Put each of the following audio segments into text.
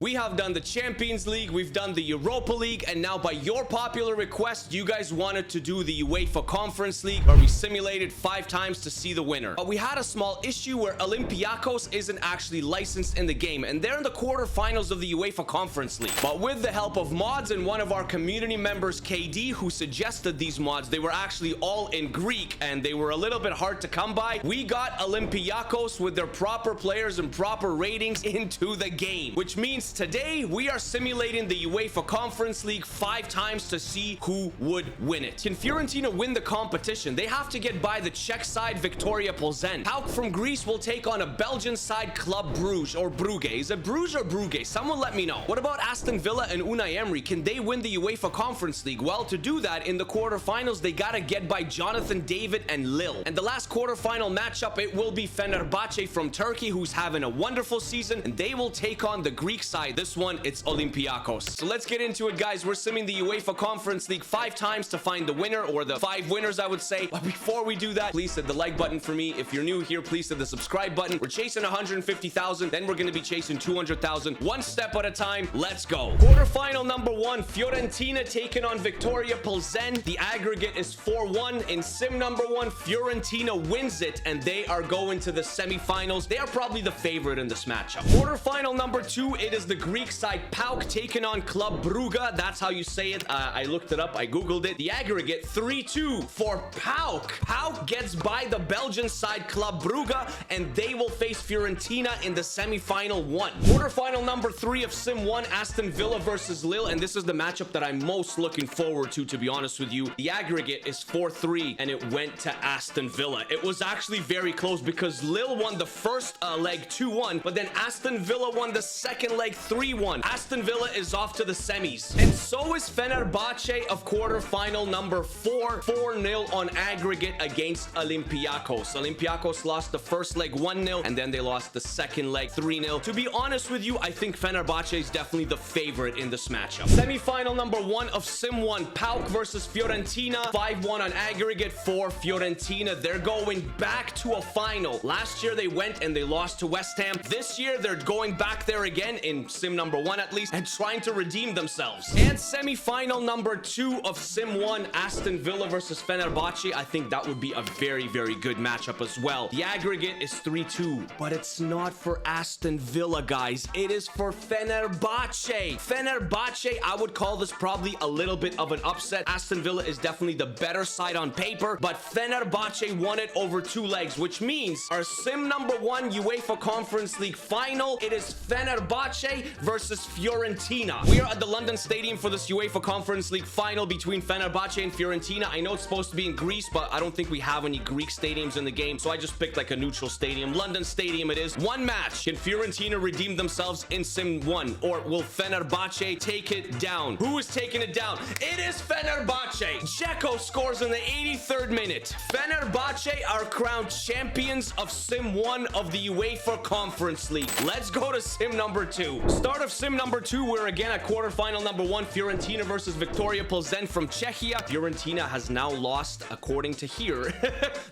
We have done the Champions League, we've done the Europa League, and now by your popular request, you guys wanted to do the UEFA Conference League, where we simulated 5 times to see the winner. But we had a small issue where Olympiacos isn't actually licensed in the game, and they're in the quarterfinals of the UEFA Conference League. But with the help of mods and one of our community members, KD, who suggested these mods, they were actually all in Greek, and they were a little bit hard to come by. We got Olympiacos with their proper players and proper ratings into the game, which means today we are simulating the UEFA Conference League 5 times to see who would win it. Can Fiorentina win the competition? They have to get by the Czech side Victoria Plzeň. PAOK from Greece will take on a Belgian side Club Brugge or Brugge. Is it Bruges or Brugge? Someone let me know. What about Aston Villa and Unai Emery? Can they win the UEFA Conference League? Well, to do that in the quarterfinals, they gotta get by Jonathan David and Lille. And the last quarterfinal matchup, it will be Fenerbahce from Turkey, who's having a wonderful season, and they will take on the Greek side. This one, it's Olympiacos. So let's get into it, guys. We're simming the UEFA Conference League 5 times to find the winner, or the 5 winners, I would say. But before we do that, please hit the like button for me. If you're new here, please hit the subscribe button. We're chasing 150,000, then we're going to be chasing 200,000. One step at a time. Let's go. Quarterfinal number 1, Fiorentina taking on Victoria Plzeň. The aggregate is 4-1. In sim number 1, Fiorentina wins it, and they are going to the semifinals. They are probably the favorite in this matchup. Quarterfinal number 2, it is the Greek side PAOK taking on Club Brugge. That's how you say it. I looked it up. I googled it. The aggregate 3-2 for PAOK. PAOK gets by the Belgian side Club Brugge, and they will face Fiorentina in the semifinal 1. Quarterfinal number 3 of Sim 1, Aston Villa versus Lille, and this is the matchup that I'm most looking forward to be honest with you. The aggregate is 4-3, and it went to Aston Villa. It was actually very close because Lille won the first leg 2-1, but then Aston Villa won the second leg 3-1. Aston Villa is off to the semis. And so is Fenerbahce of quarterfinal number 4. 4-0 on aggregate against Olympiacos. Olympiacos lost the first leg 1-0, and then they lost the second leg 3-0. To be honest with you, I think Fenerbahce is definitely the favorite in this matchup. Semifinal number 1 of Sim 1, PAOK versus Fiorentina. 5-1 on aggregate for Fiorentina. They're going back to a final. Last year they went and they lost to West Ham. This year they're going back there again in sim number 1 at least, and trying to redeem themselves. And semi-final number 2 of sim 1, Aston Villa versus Fenerbahce. I think that would be a very, very good matchup as well. The aggregate is 3-2, but it's not for Aston Villa, guys. It is for Fenerbahce. Fenerbahce, I would call this probably a little bit of an upset. Aston Villa is definitely the better side on paper, but Fenerbahce won it over 2 legs, which means our sim number 1 UEFA Conference League final, it is Fenerbahce versus Fiorentina. We are at the London Stadium for this UEFA Conference League final between Fenerbahce and Fiorentina. I know it's supposed to be in Greece, but I don't think we have any Greek stadiums in the game, so I just picked like a neutral stadium. London Stadium it is. One match. Can Fiorentina redeem themselves in sim 1, or will Fenerbahce take it down? Who is taking it down? It is Fenerbahce. Dzeko scores in the 83rd minute. Fenerbahce are crowned champions of sim 1 of the UEFA Conference League. Let's go to sim number 2. Start of sim number 2, we're again at quarterfinal number 1, Fiorentina versus Victoria Plzeň from Czechia. Fiorentina has now lost, according to here,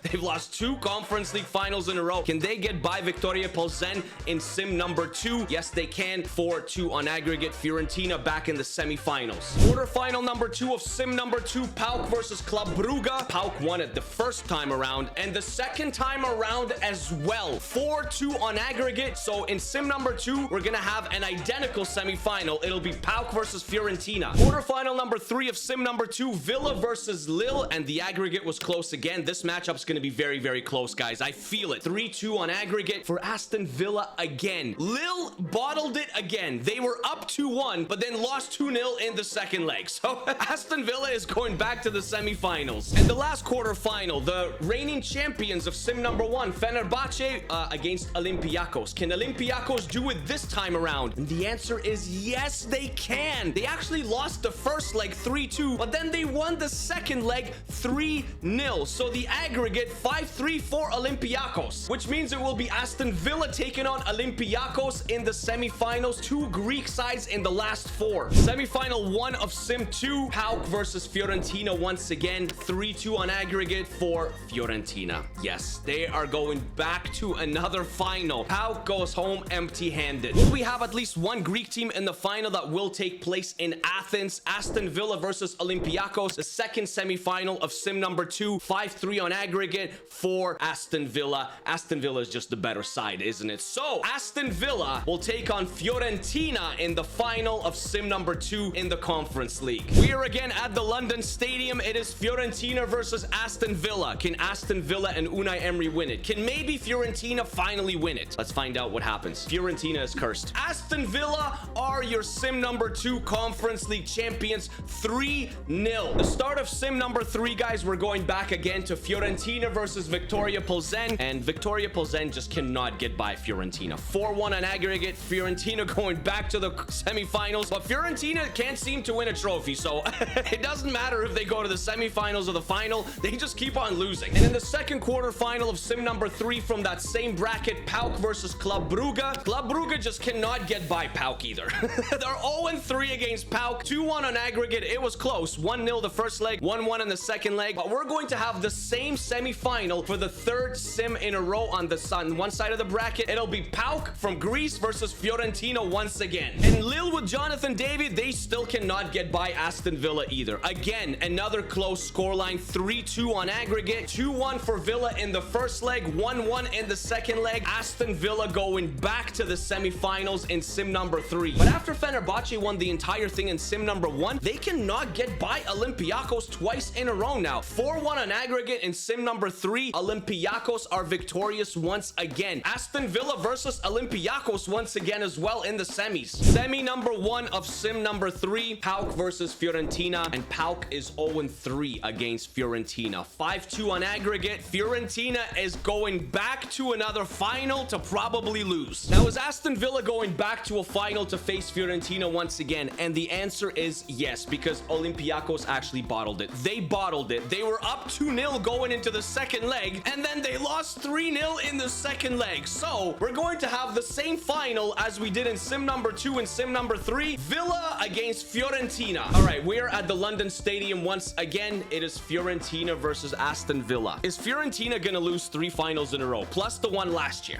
they've lost 2 Conference League finals in a row. Can they get by Victoria Plzeň in sim number 2? Yes, they can. 4-2 on aggregate. Fiorentina back in the semifinals. Quarterfinal number 2 of sim number 2, PAOK versus Club Brugge. PAOK won it the first time around, and the second time around as well. 4-2 on aggregate. So in sim number 2, we're gonna have an identical semifinal. It'll be PAOK versus Fiorentina. Quarterfinal number 3 of sim number 2, Villa versus Lille, and the aggregate was close again. This matchup's gonna be very, very close, guys. I feel it. 3-2 on aggregate for Aston Villa again. Lille bottled it again. They were up 2-1, but then lost 2-0 in the second leg. So Aston Villa is going back to the semifinals. And the last quarterfinal, the reigning champions of sim number 1, Fenerbahce against Olympiacos. Can Olympiacos do it this time around? And the answer is yes, they can. They actually lost the first leg 3-2, but then they won the second leg 3-0. So the aggregate 5-3 for Olympiacos, which means it will be Aston Villa taking on Olympiacos in the semifinals. 2 Greek sides in the last 4. Semifinal 1 of sim 2, PAOK versus Fiorentina once again. 3-2 on aggregate for Fiorentina. Yes, they are going back to another final. PAOK goes home empty-handed. What do we have at least one Greek team in the final that will take place in Athens. Aston Villa versus Olympiacos, the second semi-final of sim number 2. 5-3 on aggregate for Aston Villa. Aston Villa is just the better side, isn't it? So Aston Villa will take on Fiorentina in the final of sim number 2 in the Conference League. We are again at the London Stadium. It is Fiorentina versus Aston Villa. Can Aston Villa and Unai Emery win it? Can maybe Fiorentina finally win it? Let's find out what happens. Fiorentina is cursed. Aston Villa are your sim number 2 Conference League champions, 3-0. The start of sim number 3, guys, we're going back again to Fiorentina versus Victoria Plzen, and Victoria Plzen just cannot get by Fiorentina. 4-1 on aggregate. Fiorentina going back to the semifinals, but Fiorentina can't seem to win a trophy, so it doesn't matter if they go to the semifinals or the final, they just keep on losing. And in the second quarterfinal of sim number 3 from that same bracket, PAOK versus Club Brugge. Club Brugge just cannot get by PAOK either. They're 0-3 against PAOK, 2-1 on aggregate. It was close. 1-0 the first leg, 1-1 in the second leg, but we're going to have the same semi-final for the third sim in a row on one side of the bracket. It'll be PAOK from Greece versus Fiorentina once again. And Lille with Jonathan David, they still cannot get by Aston Villa either. Again, another close scoreline, 3-2 on aggregate, 2-1 for Villa in the first leg, 1-1 in the second leg. Aston Villa going back to the semi-finals in sim number 3. But after Fenerbahce won the entire thing in sim number 1, they cannot get by Olympiacos twice in a row now. 4-1 on aggregate in sim number 3. Olympiacos are victorious once again. Aston Villa versus Olympiacos once again as well in the semis. Semi number 1 of sim number 3. PAOK versus Fiorentina, and PAOK is 0-3 against Fiorentina. 5-2 on aggregate. Fiorentina is going back to another final to probably lose. Now, is Aston Villa going back to a final to face Fiorentina once again? And the answer is yes, because Olympiacos actually bottled it. They bottled it. They were up 2-0 going into the second leg, and then they lost 3-0 in the second leg. So we're going to have the same final as we did in sim number 2 and sim number 3. Villa against Fiorentina. All right, we're at the London Stadium once again. It is Fiorentina versus Aston Villa. Is Fiorentina gonna lose 3 finals in a row plus the one last year?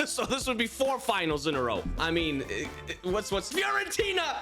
So this would be 4 finals in a row. I mean, what's Fiorentina?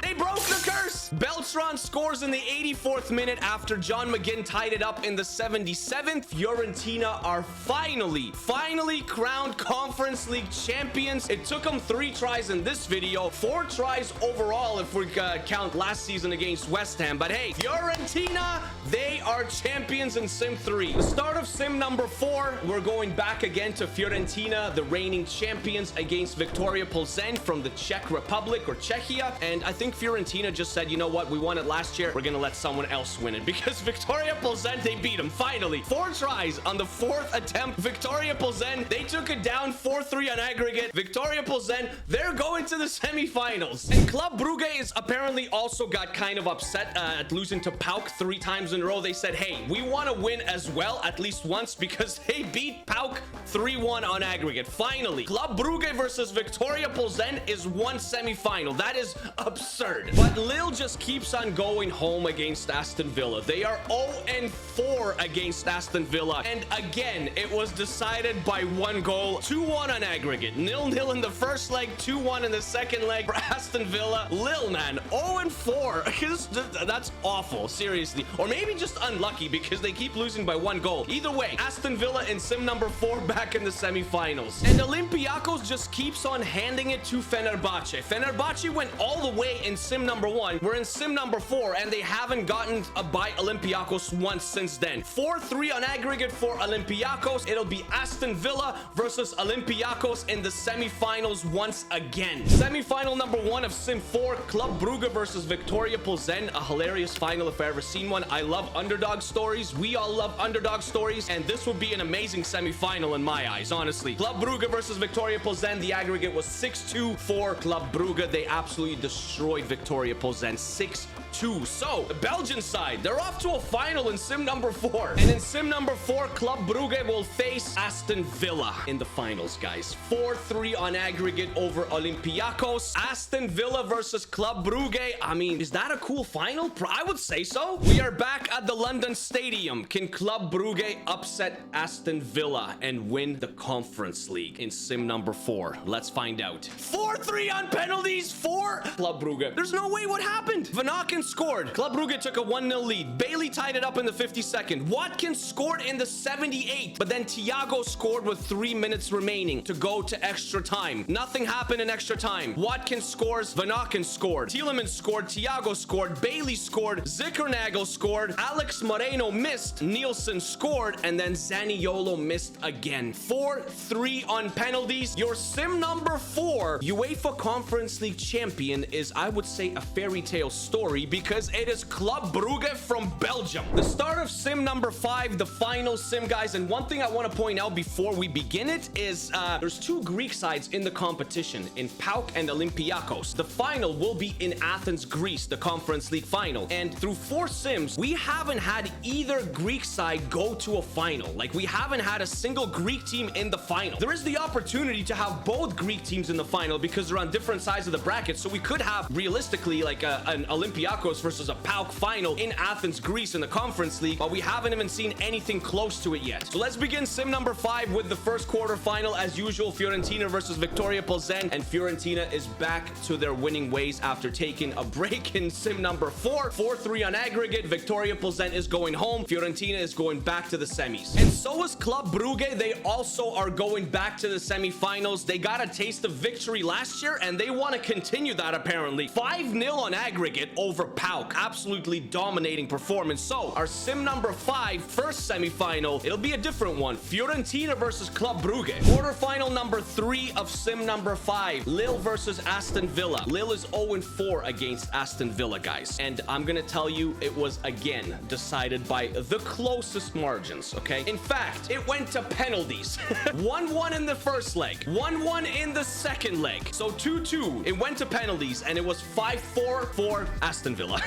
They broke the curse. Beltran scores in the 84th minute after John McGinn tied it up in the 77th. Fiorentina are finally crowned Conference League champions. It took them 3 tries in this video, 4 tries overall if we count last season against West Ham. But hey, Fiorentina, they are champions in sim 3. The start of sim number 4, we're going back again to Fiorentina, the reigning champions, against Victoria Plzen from the Czech Republic or Czechia. And I think Fiorentina just said, you know what, we won it last year, we're gonna let someone else win it, because Victoria Plzen, they beat them finally. 4 tries on the 4th attempt. Victoria Plzen, they took it down 4-3 on aggregate. Victoria Plzen, they're going to the semifinals. And Club Brugge is apparently also got kind of upset at losing to PAOK 3 times in a row. They said, hey, we want to win as well at least once, because they beat PAOK 3-1 on aggregate. Finally, Club Brugge versus Victoria Plzen is one semifinal. That is absurd. But Lille just keeps on going home against Aston Villa. They are 0-4 against Aston Villa. And again, it was decided by 1 goal, 2-1 on aggregate. 0-0 in the first leg, 2-1 in the second leg for Aston Villa. Lille, man, 0-4. That's awful, seriously. Or maybe just unlucky because they keep losing by 1 goal. Either way, Aston Villa in sim number 4 back in the semifinals. And Olympiacos just keeps on handing it to Fenerbahce. Fenerbahce went all the way in sim number 1. We're in sim number 4, and they haven't gotten by Olympiacos once since then. 4-3 on aggregate for Olympiacos. It'll be Aston Villa versus Olympiacos in the semifinals once again. Semifinal number 1 of sim 4, Club Brugge versus Victoria Plzen. A hilarious final if I ever seen one. I love underdog stories. We all love underdog stories, and this would be an amazing semifinal in my eyes, honestly. Club Brugge versus Victoria Plzen. The aggregate was 6-2 for Club Brugge. They absolutely destroyed Victoria Plzen. 6-2. So the Belgian side, they're off to a final in sim number 4. And in sim number 4, Club Brugge will face Aston Villa in the finals, guys. 4-3 on aggregate over Olympiacos. Aston Villa versus Club Brugge. I mean, is that a cool final? I would say so. We are back at the London Stadium. Can Club Brugge upset Aston Villa and win the Conference League in sim number 4? Let's find out. 4-3 on penalties for Club Brugge. There's no way what happened. Van Aken scored. Club Brugge took a 1-0 lead. Bailey tied it up in the 52nd. Watkins scored in the 78th, but then Thiago scored with 3 minutes remaining to go to extra time. Nothing happened in extra time. Watkins scores. Van Aken scored. Tielemans scored. Thiago scored. Bailey scored. Zickernagel scored. Alex Moreno missed. Nielsen scored. And then Zaniolo missed again. 4-3 on penalties. Your sim number 4 UEFA Conference League champion is, I would say, a fairy tale story because it is Club Brugge from Belgium. The start of sim number 5, the final sim, guys. And one thing I want to point out before we begin it is there's 2 Greek sides in the competition, in PAOK and Olympiacos. The final will be in Athens, Greece, the Conference League final. And through 4 sims, we haven't had either Greek side go to a final. Like, we haven't had a single Greek team in the final. There is the opportunity to have both Greek teams in the final because they're on different sides of the bracket. So we could have realistically like an Olympiacos versus a PAOK final in Athens, Greece in the Conference League, but we haven't even seen anything close to it yet. So let's begin sim number 5 with the first quarterfinal. As usual, Fiorentina versus Victoria Plzen, and Fiorentina is back to their winning ways after taking a break in sim number 4. 4-3 on aggregate. Victoria Plzen is going home. Fiorentina is going back to the semis. And so is Club Brugge. They also are going back to the semifinals. They got a taste of victory last year, and they want to continue that apparently. 5-0 on aggregate over PAOK. Absolutely dominating performance. So our sim number 5, first semifinal, it'll be a different one. Fiorentina versus Club Brugge. Quarterfinal number 3 of sim number 5, Lille versus Aston Villa. Lille is 0-4 against Aston Villa, guys. And I'm gonna tell you, it was again decided by the closest margins, okay? In fact, it went to penalties. 1-1 in the first leg, 1-1 in the second leg. So 2-2. It went to penalties, and it was 5-4 for Aston Villa.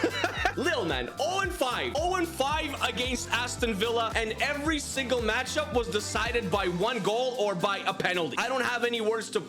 Lille, man, 0-5. 0-5 against Aston Villa, and every single matchup was decided by 1 goal or by a penalty. I don't have any words to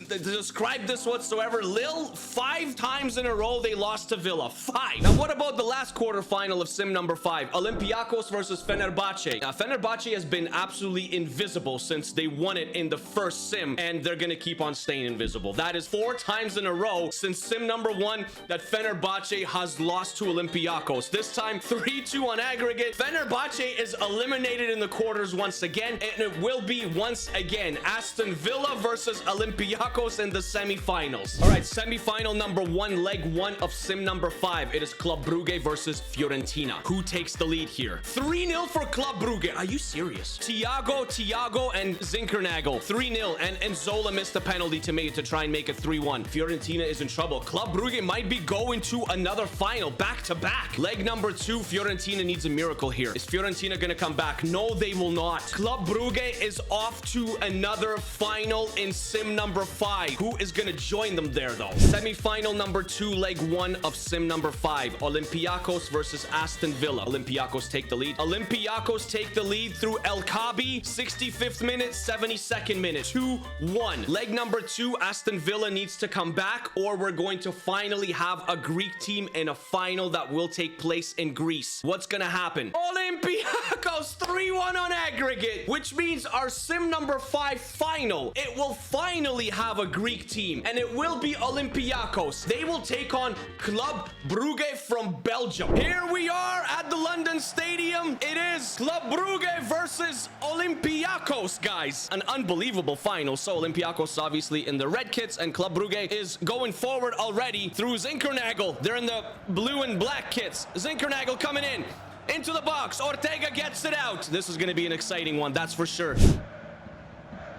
describe this whatsoever. Lille, 5 times in a row they lost to Villa. 5. Now, what about the last quarterfinal of sim number 5? Olympiacos versus Fenerbahce. Now, Fenerbahce has been absolutely invisible since they won it in the first sim, and they're gonna keep on staying invisible. That is 4 times in a row since sim number 1 that Fenerbahce has lost to Olympiacos. This time, 3-2 on aggregate. Fenerbahce is eliminated in the quarters once again, and it will be once again Aston Villa versus Olympiacos in the semifinals. All right, semifinal number 1, leg 1 of sim number 5. It is Club Brugge versus Fiorentina. Who takes the lead here? 3-0 for Club Brugge. Are you serious? Thiago, and Zinkernagel. 3-0, and Zola missed a penalty to try and make it 3-1. Fiorentina is in trouble. Club Brugge might be going to another final, back-to-back. Leg number 2, Fiorentina needs a miracle here. Is Fiorentina gonna come back? No, they will not. Club Brugge is off to another final in sim number 5. Who is going to join them there, though? Semi-final number 2, leg 1 of sim number 5. Olympiacos versus Aston Villa. Olympiacos take the lead. Olympiacos take the lead through El Khabi. 65th minute, 72nd minute. 2-1. Leg number 2, Aston Villa needs to come back, or we're going to finally have a Greek team in a final that will take place in Greece. What's going to happen? Olympiacos 3-1 on aggregate, which means our sim number 5 final, it will finally have a Greek team, and it will be Olympiacos. They will take on Club Brugge from Belgium. Here we are at the London Stadium. It is Club Brugge versus Olympiacos, guys. An unbelievable final. So Olympiacos obviously in the red kits, and Club Brugge is going forward already through Zinkernagel. They're in the blue and black kits. Zinkernagel coming in. Into the box. Ortega gets it out. This is going to be an exciting one, that's for sure.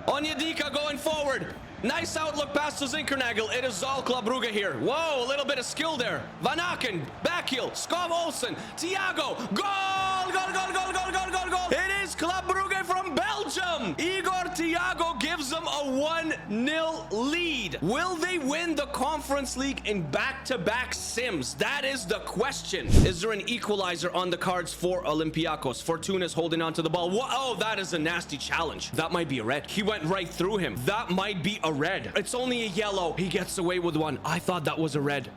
Onyedika going forward. Nice outlook pass to Zinkernagel. It is all Club Brugge here. Whoa, a little bit of skill there. Van Aken, back heel. Skov Olsen, Thiago. Goal, goal, goal, goal, goal, goal, goal, goal. It is Club Brugge from Belgium. Igor Thiago gives them a 1-0 1-0 lead. Will they win the Conference League in back-to-back sims? That is the question. Is there an equalizer on the cards for Olympiacos? Fortuna's holding on to the ball. Oh, that is a nasty challenge. That might be a red. He went right through him. That might be a red. It's only a yellow. He gets away with one. I thought that was a red.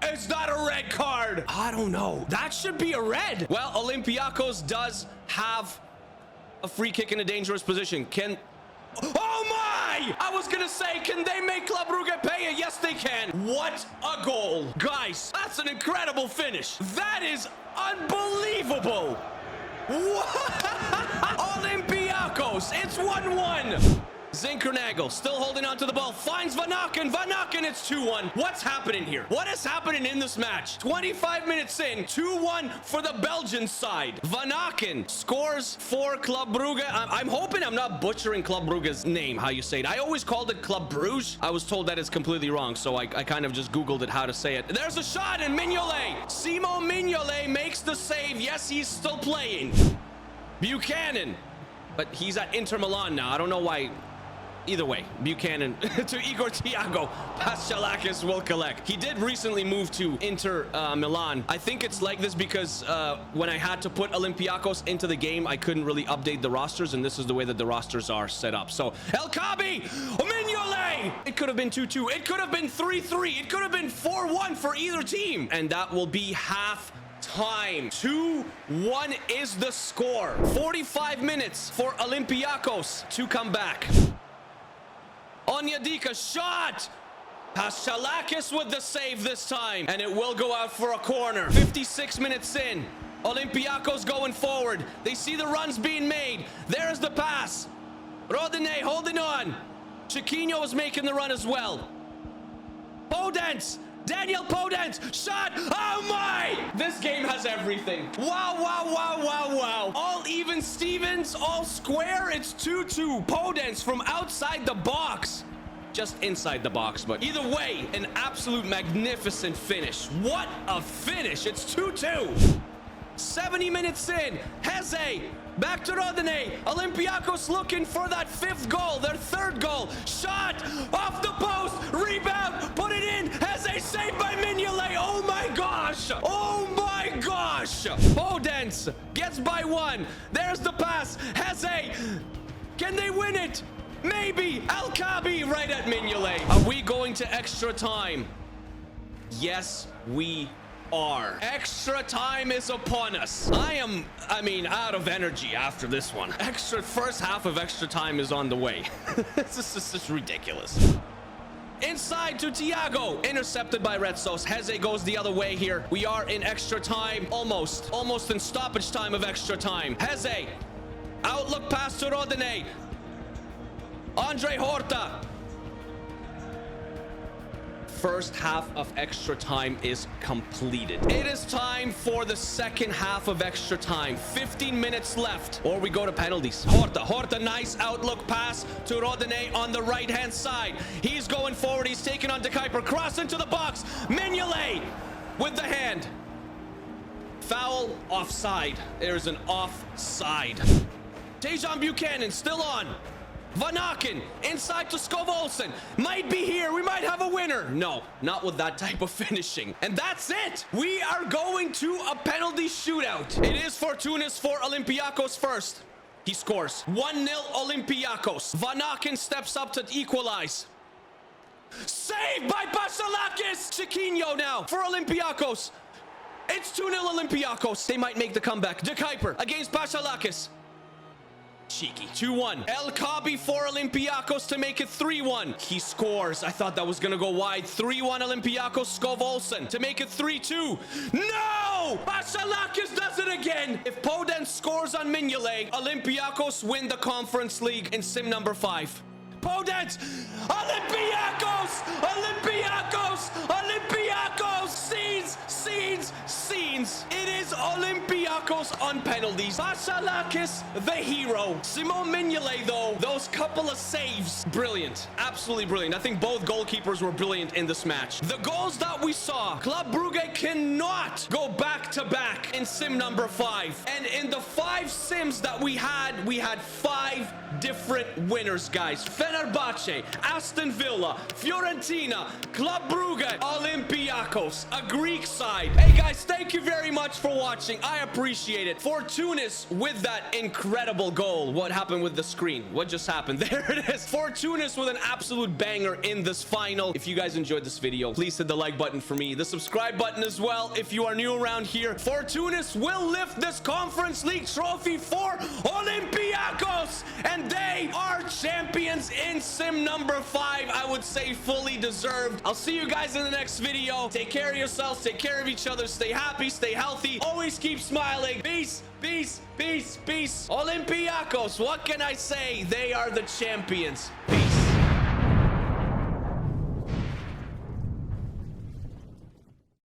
It's not a red card. I don't know. That should be a red. Well, Olympiacos does have a free kick in a dangerous position. Oh my! I was gonna say, can they make Club Brugge pay it? Yes, they can. What a goal. Guys, that's an incredible finish. That is unbelievable. Olympiacos, it's 1-1. Zinkernagel still holding on to the ball, finds Van Aken. Van Aken, it's 2-1. What's happening here? What is happening in this match? 25 minutes in, 2-1 for the Belgian side. Van Aken scores for Club Brugge. I'm hoping I'm not butchering Club Brugge's name, how you say it. I always called it Club Bruges. I was told that it's completely wrong, so I kind of just Googled it how to say it. There's a shot, and Mignolet. Simo Mignolet makes the save. Yes, he's still playing. Buchanan, but he's at Inter Milan now. I don't know why. Either way, Buchanan to Igor Thiago. Paschalakis will collect. He did recently move to Inter Milan. I think it's like this because when I had to put Olympiacos into the game, I couldn't really update the rosters, and this is the way that the rosters are set up. So, El Kabi, Mignolet! It could have been 2-2. It could have been 3-3. It could have been 4-1 for either team. And that will be half time. 2-1 is the score. 45 minutes for Olympiacos to come back. Onyedika shot. Paschalakis with the save this time, and it will go out for a corner. 56 minutes in. Olympiacos going forward. They see the runs being made. There's the pass. Rodinei holding on. Chiquinho is making the run as well. Podence. Daniel Podence. Shot. Oh my! This game has everything. Wow, wow, wow, wow, wow. All even Stevens, all square. It's 2-2. Podence from outside the box. Just inside the box, but either way, an absolute magnificent finish. What a finish. It's 2-2. 70 minutes in. Heze. Back to Rodinei. Olympiacos looking for that fifth goal, their third goal. Shot off the post. Rebound. Put it in. Heze saved by Mignolet. Oh my gosh. Oh my gosh. Podence gets by one. There's the pass. Heze. Can they win it? Maybe. El Kabi right at Mignolet. Are we going to extra time? Yes, we are. Extra time is upon us. I mean, out of energy after this one. First half of extra time is on the way. This is ridiculous. Inside to Thiago. Intercepted by Retsos. Heze goes the other way here. We are in extra time. Almost in stoppage time of extra time. Heze. Outlook pass to Rodinei. Andre Horta. First half of extra time is completed. It is time for the second half of extra time. 15 minutes left, or we go to penalties. Horta, nice outlook pass to Rodinei on the right-hand side. He's going forward. He's taking on De Kuiper. Cross into the box. Mignolet with the hand. Foul, offside. There's an offside. Dejan Buchanan still on. Van Aken inside to Skov Olsen. Might be here. We might have a winner. No, not with that type of finishing. And that's it. We are going to a penalty shootout. It is Fortunas for Olympiacos first. He scores. 1-0 Olympiacos. Van Aken steps up to equalize. Saved by Paschalakis. Chiquinho now for Olympiacos. It's 2-0 Olympiacos. They might make the comeback. De Kuiper against Paschalakis. Cheeky. 2-1. El Kabi for Olympiacos to make it 3-1. He scores. I thought that was going to go wide. 3-1 Olympiacos. Skov Olsen to make it 3-2. No! Paschalakis does it again. If Podence scores on Mignolet, Olympiacos win the Conference League in sim number 5. Podence! Olympiacos! Olympiacos! Olympiacos! Scenes! It is Olympiacos Olympiacos on penalties. Vasilakis, the hero. Simon Mignolet, though, those couple of saves, brilliant. Absolutely brilliant. I think both goalkeepers were brilliant in this match. The goals that we saw, Club Brugge cannot go back-to-back in sim number 5. And in the 5 sims that we had 5 different winners, guys. Fenerbahce, Aston Villa, Fiorentina, Club Brugge, Olympiacos, a Greek side. Hey guys, thank you very much for watching. I appreciate it. Fortunis with that incredible goal. What happened with the screen? What just happened? There it is. Fortunis with an absolute banger in this final. If you guys enjoyed this video, please hit the like button for me, the subscribe button as well if you are new around here. Fortunis will lift this Conference League trophy for Olympiacos, and they are champions in sim number 5. I would say fully deserved. I'll see you guys in the next video. Take care of yourselves, take care of each other, stay happy, stay healthy, always keep smiling. Peace, peace, peace, peace. Olympiacos, what can I say? They are the champions. Peace.